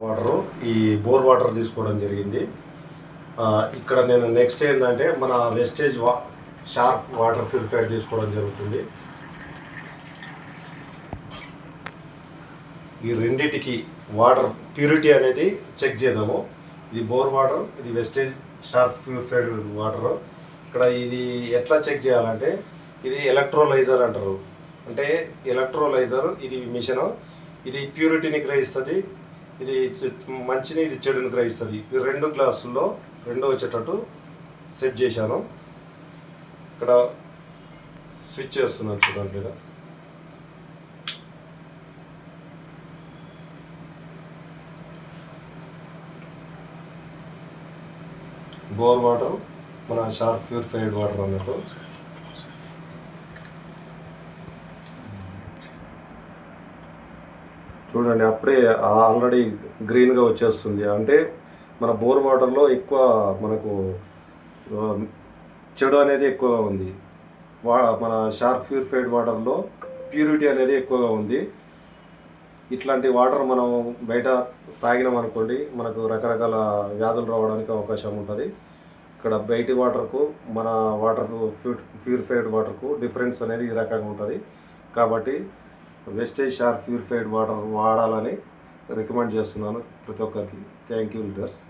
Water ఈ bore water తీసుకోవడం జరిగింది. ఇక్కడ నేను నెక్స్ట్ ఏంటంటే మన వెస్టేజ్ షార్ప్ వాటర్ ప్యూరిఫైర్ తీసుకోవడం జరుగుతుంది. ఈ రెండిటికి వాటర్ ప్యూరిటీ అనేది చెక్ చేద్దాము. ఇది బోర్ వాటర్, ఇది వెస్టేజ్ షార్ప్ ప్యూరిఫైడ్ వాటర్. ఇక్కడ ఇది ఎట్లా చెక్ చేయాలంటే ఇది ఎలక్ట్రోలైజర్ అంటారు. అంటే ఎలక్ట్రోలైజర్ ఇది మిషన్, ఇది ప్యూరిటీని గ్రహిస్తుంది, ఇది మంచిని ఇది చెడుని గ్రహిస్తుంది. ఈ రెండు గ్లాసుల్లో రెండు వచ్చేటట్టు సెట్ చేశాను. ఇక్కడ స్విచ్ చేస్తున్నాను చూడండి. ఇక్కడ బోర్ వాటర్, మన షార్ప్ ప్యూరిఫైడ్ వాటర్ అన్నట్టు. చూడండి, అప్పుడే ఆల్రెడీ గ్రీన్గా వచ్చేస్తుంది. అంటే మన బోర్ వాటర్లో ఎక్కువ మనకు చెడు అనేది ఎక్కువగా ఉంది. మన షార్ప్ ప్యూరిఫైడ్ వాటర్లో ప్యూరిటీ అనేది ఎక్కువగా ఉంది. ఇట్లాంటి వాటర్ మనం బయట తాగినాం అనుకోండి, మనకు రకరకాల వ్యాధులు రావడానికి అవకాశం ఉంటుంది. ఇక్కడ బయటి వాటర్కు మన వాటర్ ప్యూరిఫైడ్ వాటర్కు డిఫరెన్స్ అనేది ఈ రకంగా ఉంటుంది. కాబట్టి వెస్టేజ్ షార్ప్ ప్యూరిఫైడ్ వాటర్ వాడాలని రికమెండ్ చేస్తున్నాను ప్రతి ఒక్కరికి. Thank you leaders.